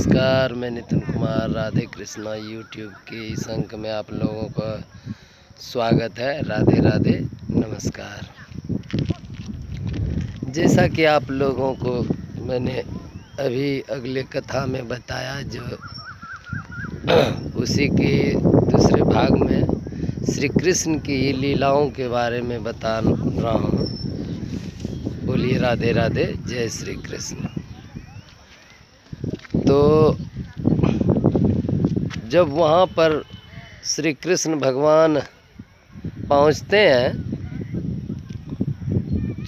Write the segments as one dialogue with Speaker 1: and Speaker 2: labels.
Speaker 1: नमस्कार, मैं नितिन कुमार राधे कृष्णा यूट्यूब के इस अंक में आप लोगों का स्वागत है। राधे राधे नमस्कार। जैसा कि आप लोगों को मैंने अभी अगले कथा में बताया, जो उसी के दूसरे भाग में श्री कृष्ण की लीलाओं के बारे में बता रहा हूँ। बोलिए राधे राधे, जय श्री कृष्ण। तो जब वहाँ पर श्री कृष्ण भगवान पहुँचते हैं,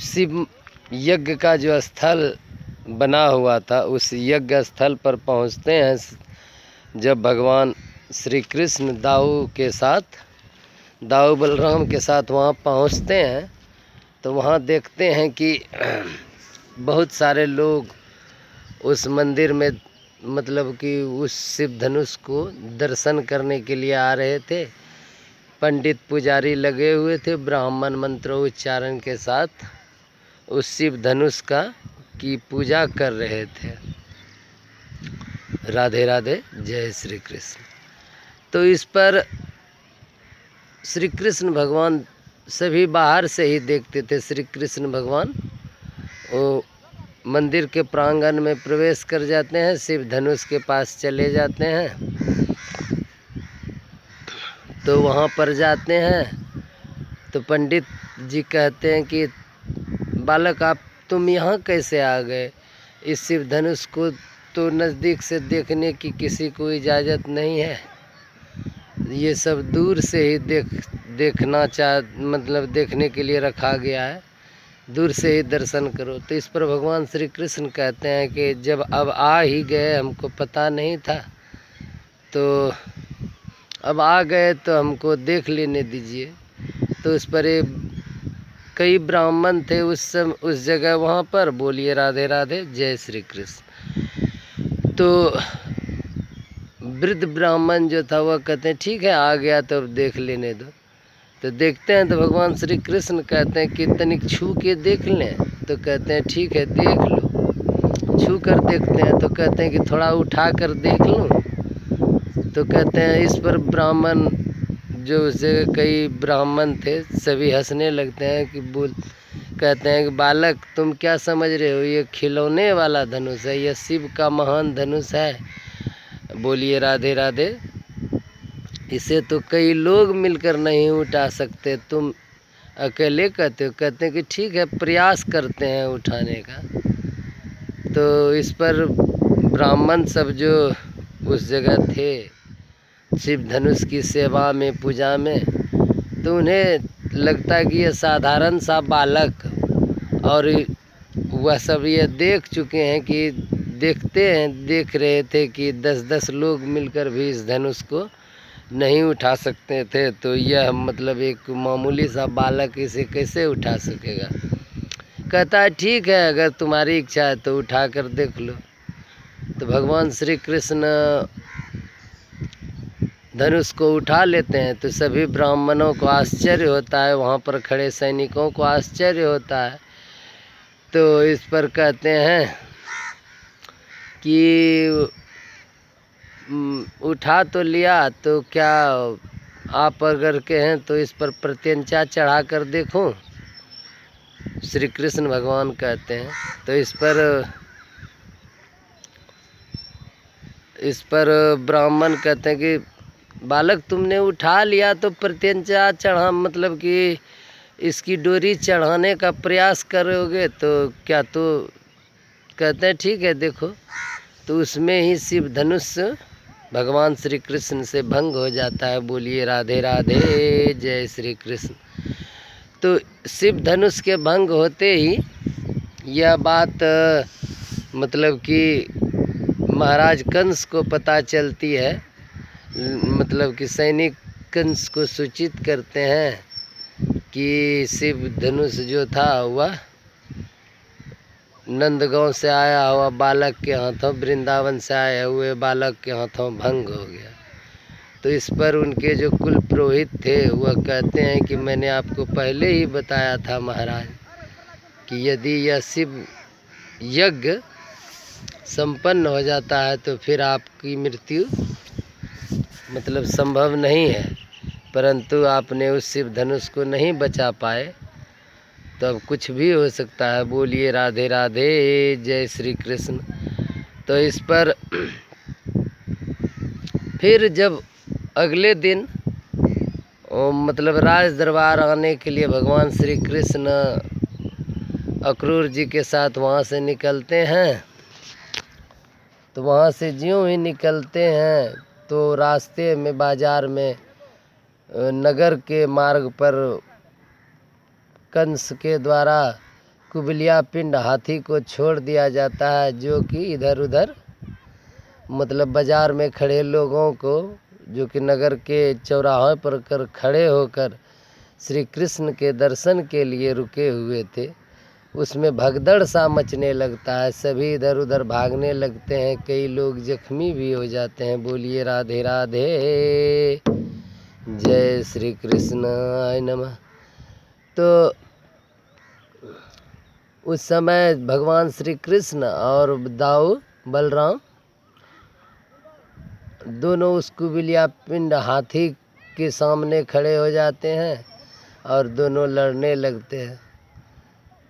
Speaker 1: शिव यज्ञ का जो स्थल बना हुआ था उस यज्ञ स्थल पर पहुँचते हैं। जब भगवान श्री कृष्ण दाऊ बलराम के साथ वहाँ पहुँचते हैं, तो वहाँ देखते हैं कि बहुत सारे लोग उस मंदिर में मतलब कि उस शिव धनुष को दर्शन करने के लिए आ रहे थे। पंडित पुजारी लगे हुए थे, ब्राह्मण मंत्रोच्चारण के साथ उस शिव धनुष की पूजा कर रहे थे। राधे राधे, जय श्री कृष्ण। तो इस पर श्री कृष्ण भगवान सभी बाहर से ही देखते थे। श्री कृष्ण भगवान वो मंदिर के प्रांगण में प्रवेश कर जाते हैं, शिव धनुष के पास चले जाते हैं। तो वहाँ पर जाते हैं तो पंडित जी कहते हैं कि बालक, आप तुम यहाँ कैसे आ गए? इस शिव धनुष को तो नज़दीक से देखने की किसी को इजाज़त नहीं है, ये सब दूर से ही देखने के लिए रखा गया है, दूर से ही दर्शन करो। तो इस पर भगवान श्री कृष्ण कहते हैं कि जब अब आ ही गए, हमको पता नहीं था, तो अब आ गए तो हमको देख लेने दीजिए। तो इस पर कई ब्राह्मण थे उस जगह वहाँ पर। बोलिए राधे राधे, जय श्री कृष्ण। तो वृद्ध ब्राह्मण जो था वह कहते हैं ठीक है, आ गया तो अब देख लेने दो। तो देखते हैं तो भगवान श्री कृष्ण कहते हैं कि तनिक छू के देख लें। तो कहते हैं ठीक है, देख लो। छू कर देखते हैं तो कहते हैं कि थोड़ा उठा कर देख लूँ। तो कहते हैं, इस पर ब्राह्मण जो उस जगह कई ब्राह्मण थे सभी हंसने लगते हैं कि कहते हैं कि बालक, तुम क्या समझ रहे हो, ये खिलौने वाला धनुष है, यह शिव का महान धनुष है। बोलिए राधे राधे। इसे तो कई लोग मिलकर नहीं उठा सकते, तुम अकेले कहते हो। कहते हैं कि ठीक है, प्रयास करते हैं उठाने का। तो इस पर ब्राह्मण सब जो उस जगह थे शिव धनुष की सेवा में, पूजा में, तो उन्हें लगता है कि यह साधारण सा बालक, और वह सब ये देख चुके हैं कि देख रहे थे कि 10-10 लोग मिलकर भी इस धनुष को नहीं उठा सकते थे, तो यह मतलब एक मामूली सा बालक इसे कैसे उठा सकेगा। कहता है ठीक है, अगर तुम्हारी इच्छा है तो उठा कर देख लो। तो भगवान श्री कृष्ण धनुष को उठा लेते हैं। तो सभी ब्राह्मणों को आश्चर्य होता है, वहाँ पर खड़े सैनिकों को आश्चर्य होता है। तो इस पर कहते हैं कि उठा तो लिया, तो क्या आप अगर कहें तो इस पर प्रत्यंचा चढ़ा कर देखूं? श्री कृष्ण भगवान कहते हैं। तो इस पर ब्राह्मण कहते हैं कि बालक, तुमने उठा लिया तो प्रत्यंचा चढ़ा मतलब कि इसकी डोरी चढ़ाने का प्रयास करोगे तो क्या? तो कहते हैं ठीक है, देखो। तो उसमें ही शिव धनुष भगवान श्री कृष्ण से भंग हो जाता है। बोलिए राधे राधे, जय श्री कृष्ण। तो शिव धनुष के भंग होते ही यह बात मतलब कि महाराज कंस को पता चलती है, मतलब कि सैनिक कंस को सूचित करते हैं कि शिव धनुष जो था वह नंदगांव से आया हुआ बालक के हाथों, वृंदावन से आए हुए बालक के हाथों भंग हो गया। तो इस पर उनके जो कुल पुरोहित थे वह कहते हैं कि मैंने आपको पहले ही बताया था महाराज कि यदि यह शिव यज्ञ संपन्न हो जाता है तो फिर आपकी मृत्यु मतलब संभव नहीं है। परंतु आपने उस शिव धनुष को नहीं बचा पाए तो अब कुछ भी हो सकता है। बोलिए राधे राधे, जय श्री कृष्ण। तो इस पर फिर जब अगले दिन मतलब राज दरबार आने के लिए भगवान श्री कृष्ण अक्रूर जी के साथ वहाँ से निकलते हैं, तो वहाँ से ज्यों ही निकलते हैं तो रास्ते में बाजार में नगर के मार्ग पर कंस के द्वारा कुबलिया पिंड हाथी को छोड़ दिया जाता है, जो कि इधर उधर मतलब बाजार में खड़े लोगों को, जो कि नगर के चौराहे पर खड़े होकर श्री कृष्ण के दर्शन के लिए रुके हुए थे, उसमें भगदड़ सा मचने लगता है। सभी इधर उधर भागने लगते हैं, कई लोग जख्मी भी हो जाते हैं। बोलिए राधे राधे, जय श्री कृष्ण नमः। तो उस समय भगवान श्री कृष्ण और दाऊ बलराम दोनों उस कुबलिया पिंड हाथी के सामने खड़े हो जाते हैं और दोनों लड़ने लगते हैं।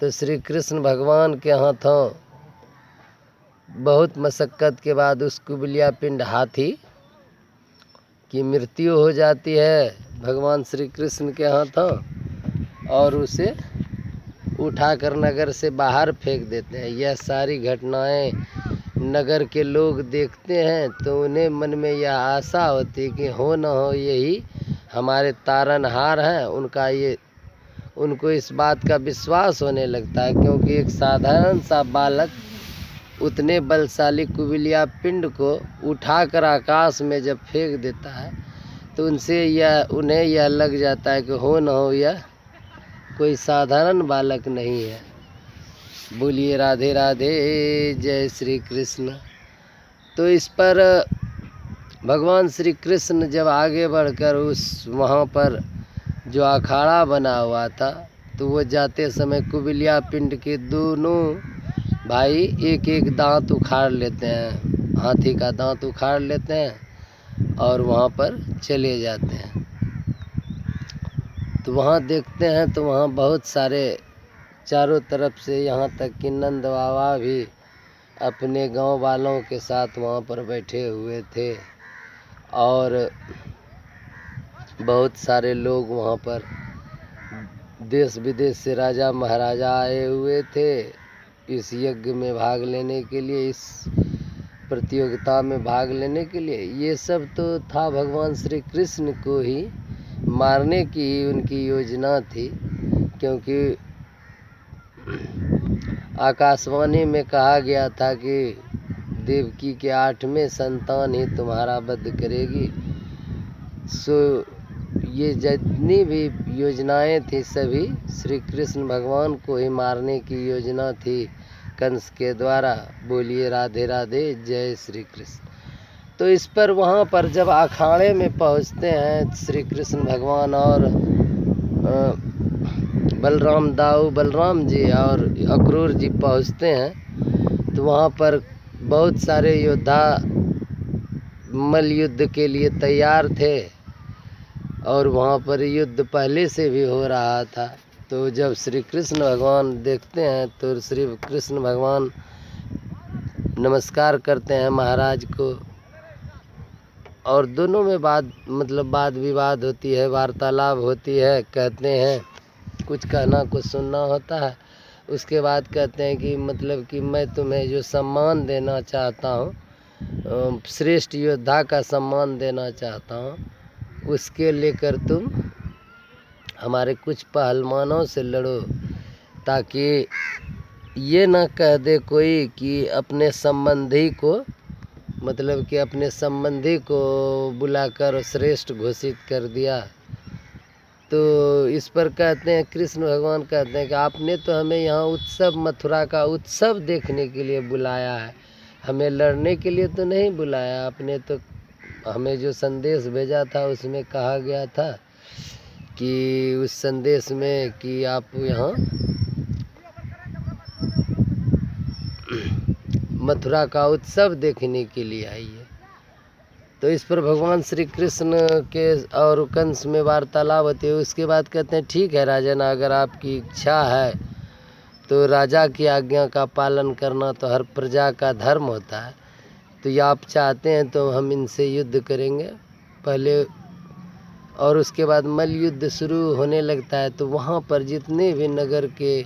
Speaker 1: तो श्री कृष्ण भगवान के हाथों बहुत मशक्क़त के बाद उस कुबलिया पिंड हाथी की मृत्यु हो जाती है भगवान श्री कृष्ण के हाथों, और उसे उठाकर नगर से बाहर फेंक देते हैं। यह सारी घटनाएं नगर के लोग देखते हैं तो उन्हें मन में यह आशा होती है कि हो न हो यही हमारे तारनहार हैं। उनको इस बात का विश्वास होने लगता है, क्योंकि एक साधारण सा बालक उतने बलशाली कुबलिया पिंड को उठाकर आकाश में जब फेंक देता है तो उन्हें यह लग जाता है कि हो न हो यह कोई साधारण बालक नहीं है। बोलिए राधे राधे, जय श्री कृष्ण। तो इस पर भगवान श्री कृष्ण जब आगे बढ़कर उस वहाँ पर जो अखाड़ा बना हुआ था, तो वो जाते समय कुबलिया पिंड के दोनों भाई एक एक दांत उखाड़ लेते हैं, हाथी का दांत उखाड़ लेते हैं और वहाँ पर चले जाते हैं। तो वहाँ देखते हैं तो वहाँ बहुत सारे चारों तरफ से, यहाँ तक कि नंद बाबा भी अपने गांव वालों के साथ वहाँ पर बैठे हुए थे और बहुत सारे लोग वहाँ पर देश विदेश से राजा महाराजा आए हुए थे इस यज्ञ में भाग लेने के लिए, इस प्रतियोगिता में भाग लेने के लिए। ये सब तो था भगवान श्री कृष्ण को ही मारने की उनकी योजना थी, क्योंकि आकाशवाणी में कहा गया था कि देवकी के 8वें संतान ही तुम्हारा वध करेगी। सो ये जितनी भी योजनाएं थी सभी श्री कृष्ण भगवान को ही मारने की योजना थी कंस के द्वारा। बोलिए राधे राधे, जय श्री कृष्ण। तो इस पर वहाँ पर जब अखाड़े में पहुँचते हैं श्री कृष्ण भगवान और दाऊ बलराम जी और अक्रूर जी पहुँचते हैं, तो वहाँ पर बहुत सारे योद्धा मल्ल युद्ध के लिए तैयार थे और वहाँ पर युद्ध पहले से भी हो रहा था। तो जब श्री कृष्ण भगवान देखते हैं तो श्री कृष्ण भगवान नमस्कार करते हैं महाराज को, और दोनों में वाद विवाद होती है, वार्तालाप होती है। कहते हैं कुछ कहना कुछ सुनना होता है। उसके बाद कहते हैं कि मतलब कि मैं तुम्हें जो सम्मान देना चाहता हूँ, श्रेष्ठ योद्धा का सम्मान देना चाहता हूँ, उसके लेकर तुम हमारे कुछ पहलवानों से लड़ो, ताकि ये ना कह दे कोई कि अपने संबंधी को बुलाकर श्रेष्ठ घोषित कर दिया। तो इस पर कहते हैं कृष्ण भगवान कहते हैं कि आपने तो हमें यहाँ उत्सव, मथुरा का उत्सव देखने के लिए बुलाया है, हमें लड़ने के लिए तो नहीं बुलाया। आपने तो हमें जो संदेश भेजा था उसमें कहा गया था कि उस संदेश में कि आप यहाँ मथुरा का उत्सव देखने के लिए आई है। तो इस पर भगवान श्री कृष्ण के और कंस में वार्तालाप होती है। उसके बाद कहते हैं ठीक है राजन, अगर आपकी इच्छा है तो राजा की आज्ञा का पालन करना तो हर प्रजा का धर्म होता है। तो ये आप चाहते हैं तो हम इनसे युद्ध करेंगे पहले। और उसके बाद मल्ल युद्ध शुरू होने लगता है। तो वहाँ पर जितने भी नगर के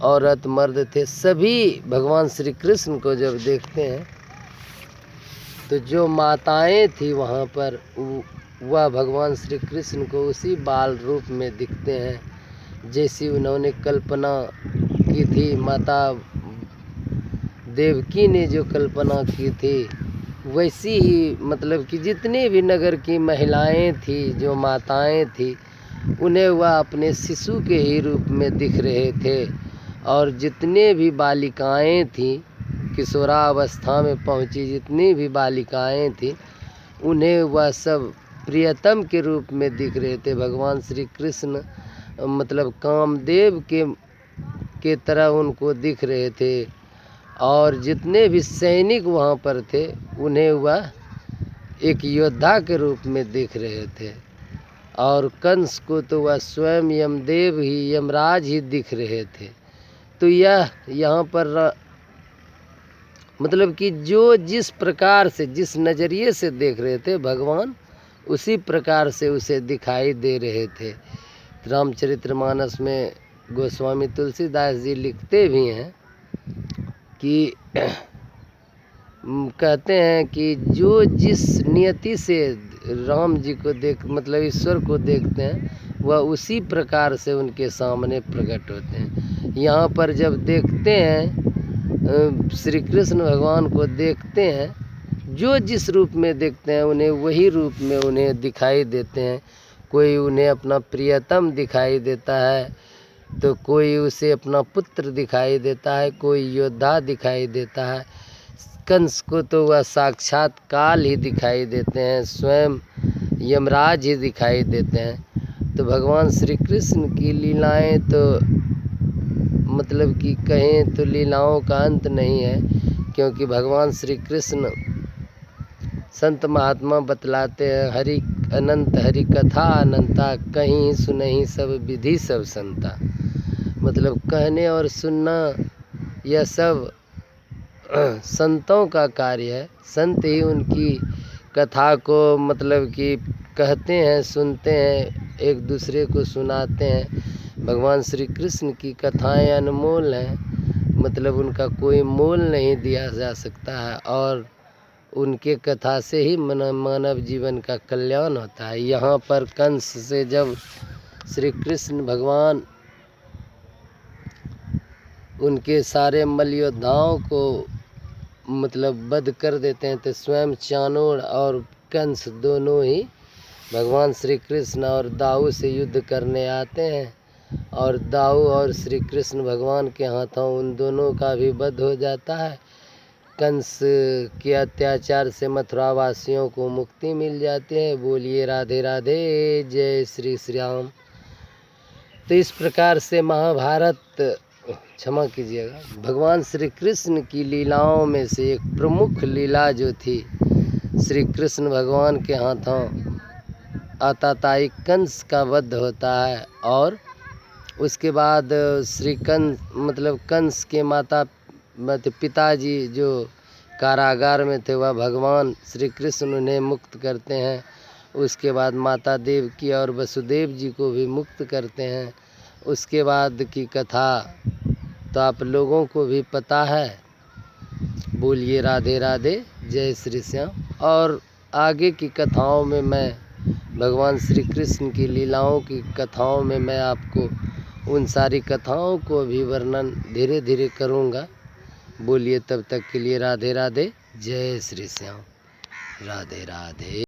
Speaker 1: औरत मर्द थे सभी भगवान श्री कृष्ण को जब देखते हैं तो जो माताएं थी वहाँ पर वह भगवान श्री कृष्ण को उसी बाल रूप में दिखते हैं जैसी उन्होंने कल्पना की थी। माता देवकी ने जो कल्पना की थी वैसी ही, मतलब कि जितने भी नगर की महिलाएं थी, जो माताएं थी, उन्हें वह अपने शिशु के ही रूप में दिख रहे थे। और जितने भी बालिकाएं थीं, किशोरावस्था में पहुंची जितनी भी बालिकाएं थीं, उन्हें वह सब प्रियतम के रूप में दिख रहे थे। भगवान श्री कृष्ण मतलब कामदेव के तरह उनको दिख रहे थे। और जितने भी सैनिक वहाँ पर थे उन्हें वह एक योद्धा के रूप में दिख रहे थे। और कंस को तो वह स्वयं यमदेव ही, यमराज ही दिख रहे थे। तो यह यहाँ पर मतलब कि जो जिस प्रकार से, जिस नज़रिए से देख रहे थे भगवान, उसी प्रकार से उसे दिखाई दे रहे थे। रामचरितमानस में गोस्वामी तुलसीदास जी लिखते भी हैं कि कहते हैं कि जो जिस नियति से राम जी को मतलब ईश्वर को देखते हैं वह उसी प्रकार से उनके सामने प्रकट होते हैं। यहाँ पर जब देखते हैं श्री कृष्ण भगवान को देखते हैं, जो जिस रूप में देखते हैं उन्हें वही रूप में उन्हें दिखाई देते हैं। कोई उन्हें अपना प्रियतम दिखाई देता है, तो कोई उसे अपना पुत्र दिखाई देता है, कोई योद्धा दिखाई देता है। कंस को तो वह साक्षात काल ही दिखाई देते हैं, स्वयं यमराज ही दिखाई देते हैं। तो भगवान श्री कृष्ण की लीलाएं तो मतलब कि कहें तो लीलाओं का अंत नहीं है, क्योंकि भगवान श्री कृष्ण संत महात्मा बतलाते हैं हरि अनंत हरि कथा अनंता, कहीं सुनहि सब विधि सब संता। मतलब कहने और सुनना यह सब संतों का कार्य है। संत ही उनकी कथा को मतलब कि कहते हैं, सुनते हैं, एक दूसरे को सुनाते हैं। भगवान श्री कृष्ण की कथाएं अनमोल हैं, मतलब उनका कोई मोल नहीं दिया जा सकता है। और उनके कथा से ही मानव जीवन का कल्याण होता है। यहाँ पर कंस से जब श्री कृष्ण भगवान उनके सारे मल्ल योद्धाओं को मतलब वध कर देते हैं, तो स्वयं चाणूर और कंस दोनों ही भगवान श्री कृष्ण और दाऊ से युद्ध करने आते हैं। और दाऊ और श्री कृष्ण भगवान के हाथों उन दोनों का भी वध हो जाता है। कंस के अत्याचार से मथुरा वासियों को मुक्ति मिल जाती है। बोलिए राधे राधे, जय श्री श्री राम। तो इस प्रकार से महाभारत, क्षमा कीजिएगा, भगवान श्री कृष्ण की लीलाओं में से एक प्रमुख लीला जो थी, श्री कृष्ण भगवान के हाथों आताताई कंस का वध होता है। और उसके बाद श्री कंस मतलब कंस के पिताजी जो कारागार में थे, वह भगवान श्री कृष्ण उन्हें मुक्त करते हैं। उसके बाद माता देवकी और वसुदेव जी को भी मुक्त करते हैं। उसके बाद की कथा तो आप लोगों को भी पता है। बोलिए राधे राधे, जय श्री श्याम। और आगे की कथाओं में मैं भगवान श्री कृष्ण की लीलाओं की कथाओं में मैं आपको उन सारी कथाओं को भी वर्णन धीरे धीरे करूँगा। बोलिए तब तक के लिए राधे राधे, जय श्री श्याम, राधे राधे।